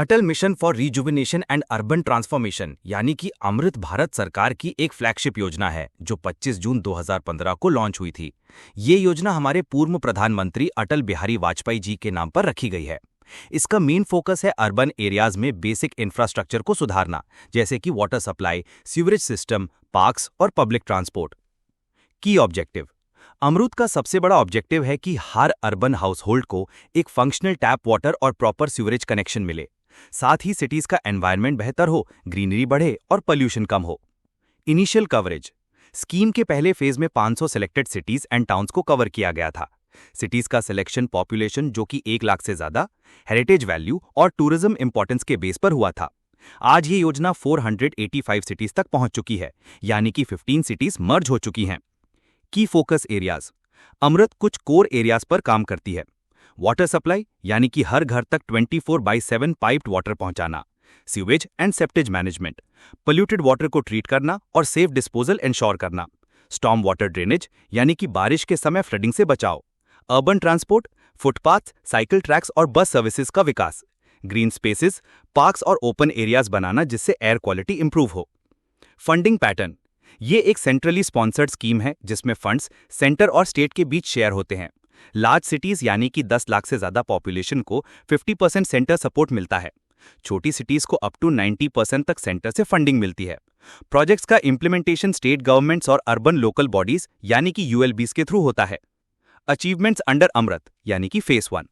Atal mission for rejuvenation and urban transformation यानी कि अमृत भारत सरकार की एक फ्लैगशिप योजना है जो 25 जून 2015 को लॉन्च हुई थी। ये योजना हमारे पूर्व प्रधानमंत्री अटल बिहारी वाजपेयी जी के नाम पर रखी गई है। इसका मेन फोकस है अर्बन एरियाज में बेसिक इंफ्रास्ट्रक्चर को सुधारना, जैसे कि water supply, sewerage system, parks और पब्लिक ट्रांसपोर्ट। की ऑब्जेक्टिव। अमृत का सबसे बड़ा ऑब्जेक्टिव है कि हर अर्बन हाउस होल्ड को एक फंक्शनल टैप वाटर और प्रॉपर सीवरेज कनेक्शन मिले। साथ ही सिटीज का एनवायरनमेंट बेहतर हो, ग्रीनरी बढ़े और पोल्यूशन कम हो। Initial coverage. स्कीम के पहले फेज में 500 सिलेक्टेड सिटीज एंड टाउन्स को कवर किया गया था। सिटीज का सिलेक्शन पॉपुलेशन जो कि 1 लाख से ज्यादा, हेरिटेज वैल्यू और टूरिज्म इंपॉर्टेंस के बेस पर हुआ था। आज ये योजना 485 सिटीज तक पहुंच चुकी है, यानी कि 15 सिटीज मर्ज हो चुकी हैं। की फोकस एरियाज। अमृत कुछ कोर एरियाज पर काम करती है। वाटर सप्लाई यानी कि हर घर तक 24/7 पाइप्ड वाटर पहुंचाना, sewage and septage management, polluted water को ट्रीट करना और सेफ डिस्पोजल इंश्योर करना, स्टॉर्म वाटर ड्रेनेज यानी कि बारिश के समय फ्लडिंग से बचाव, urban transport, footpath, cycle tracks और बस सर्विसेज का विकास, ग्रीन स्पेसेस, पार्क्स और ओपन एरियाज बनाना जिससे एयर क्वालिटी इंप्रूव हो। Funding pattern. ये एक सेंट्रली स्पॉन्सर्ड स्कीम है जिसमें फंड्स सेंटर और स्टेट के बीच शेयर होते हैं। लार्ज सिटीज यानी कि 10 लाख से ज्यादा पॉपुलेशन को 50% सेंटर सपोर्ट मिलता है। छोटी सिटीज को अप टू 90% तक सेंटर से फंडिंग मिलती है। प्रोजेक्ट्स का इंप्लीमेंटेशन स्टेट गवर्नमेंट्स और अर्बन लोकल बॉडीज यानी कि यूएलबीज के थ्रू होता है। अचीवमेंट्स अंडर अमृत यानी कि face 1।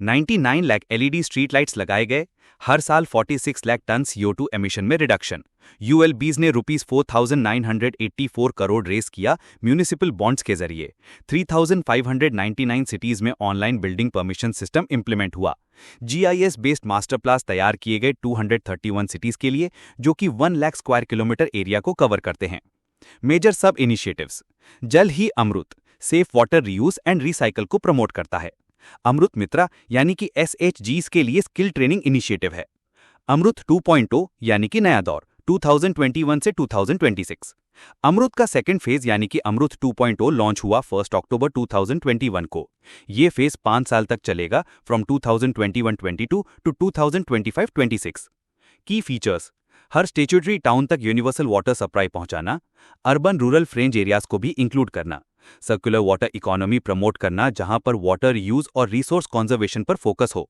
99 lakh LED street lights लगाए गए। हर साल 46 लाख टन CO2 एमिशन में रिडक्शन। यूएलबीज ने ₹4,984 करोड़ रेस किया म्यूनिसिपल बॉन्ड्स के जरिए। 3,599 सिटीज में online building permission system implement हुआ। GIS बेस्ड मास्टर प्लान तैयार किए गए 231 सिटीज के लिए, जो कि 1 लाख स्क्वायर किलोमीटर एरिया को कवर करते हैं। Major sub initiatives. Jal Hi Amrit safe water reuse and recycle को प्रमोट करता है। अमृत मित्रा यानी कि SHGs के लिए स्किल ट्रेनिंग इनिशिएटिव है। अमृत 2.0 यानी कि नया दौर 2021 से 2026। अमृत का सेकंड फेज यानी कि अमृत 2.0 लॉन्च हुआ 1 अक्टूबर 2021 को। ये फेज 5 साल तक चलेगा फ्रॉम 2021-22 टू 2025-26। की फीचर्स। हर स्टेट्यूटरी टाउन तक यूनिवर्सल वाटर सप्लाई पहुंचाना, अर्बन रूरल फ्रेंज एरियाज को भी इंक्लूड करना, सर्कुलर वाटर इकोनॉमी प्रमोट करना जहां पर वाटर यूज और रिसोर्स कंजर्वेशन पर फोकस हो,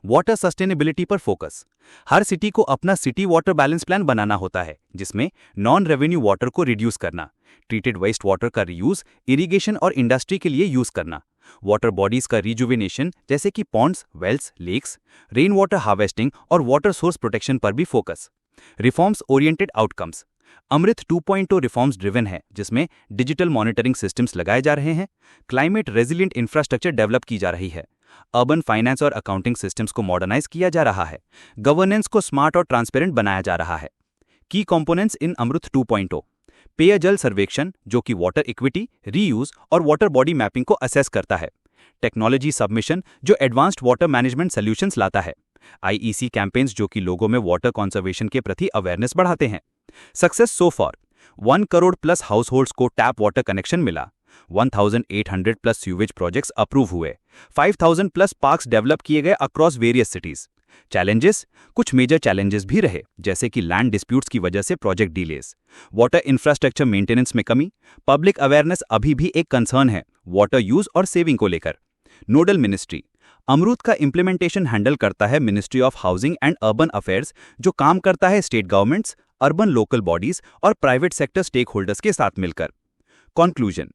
वाटर सस्टेनेबिलिटी पर फोकस। हर सिटी को अपना सिटी वाटर बैलेंस प्लान बनाना होता है जिसमें नॉन रेवेन्यू वाटर को रिड्यूस करना, ट्रीटेड वेस्ट वाटर का रीयूज, इरिगेशन और इंडस्ट्री के लिए यूज करना, वाटर बॉडीज का रिजुविनेशन जैसे कि ponds, wells, lakes, rain water harvesting और वाटर सोर्स प्रोटेक्शन पर भी focus. Reforms oriented outcomes. Amrut 2.0 reforms driven है जिसमें डिजिटल मॉनिटरिंग सिस्टम्स लगाए जा रहे हैं, क्लाइमेट रेजिलिएंट इंफ्रास्ट्रक्चर डेवलप की जा रही है, अर्बन फाइनेंस और अकाउंटिंग सिस्टम्स को मॉडर्नाइज किया जा रहा है, गवर्नेंस को स्मार्ट और ट्रांसपेरेंट बनाया जा रहा है। की कंपोनेंट्स इन अमृत 2.0। पेयजल सर्वेक्षण जो कि वाटर इक्विटी, रीयूज और वाटर बॉडी मैपिंग को असेस करता है। टेक्नोलॉजी सबमिशन जो एडवांस्ड वाटर मैनेजमेंट सॉल्यूशंस लाता है। IEC कैंपेन्स जो कि लोगों में वाटर कंजर्वेशन के प्रति अवेयरनेस बढ़ाते हैं। Success so for. 1 crore plus house holds को टैप वाटर कनेक्शन मिला। 1,800 प्लस सीवेज प्रोजेक्ट्स अप्रूव हुए। 5,000 प्लस पार्क्स डेवलप किए गए अक्रॉस वेरियस सिटीज। चैलेंजेस। कुछ मेजर चैलेंजेस भी रहे जैसे कि लैंड डिस्प्यूट्स की वजह से project delays, water infrastructure maintenance में कमी, पब्लिक अवेयरनेस अभी भी एक कंसर्न है वाटर यूज और सेविंग को लेकर। Nodal ministry. अमृत का इंप्लीमेंटेशन हैंडल करता है ministry of housing and urban affairs जो काम करता है state governments, urban local bodies और प्राइवेट सेक्टर स्टेक होल्डर्स के साथ मिलकर। कंक्लूजन।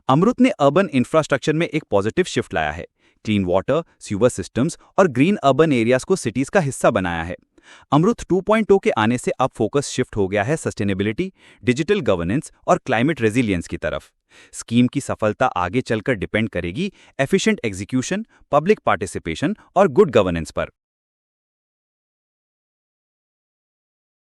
अमृत ने अर्बन इंफ्रास्ट्रक्चर में एक पॉजिटिव शिफ्ट लाया है। क्लीन वाटर, सीवर सिस्टम्स और ग्रीन अर्बन एरियाज को सिटीज का हिस्सा बनाया है। अमृत 2.0 के आने से अब फोकस शिफ्ट हो गया है सस्टेनेबिलिटी, डिजिटल गवर्नेंस और क्लाइमेट रेजिलियंस की तरफ। स्कीम की सफलता आगे चलकर डिपेंड करेगी एफिशिएंट एग्जीक्यूशन, पब्लिक पार्टिसिपेशन और गुड गवर्नेंस पर।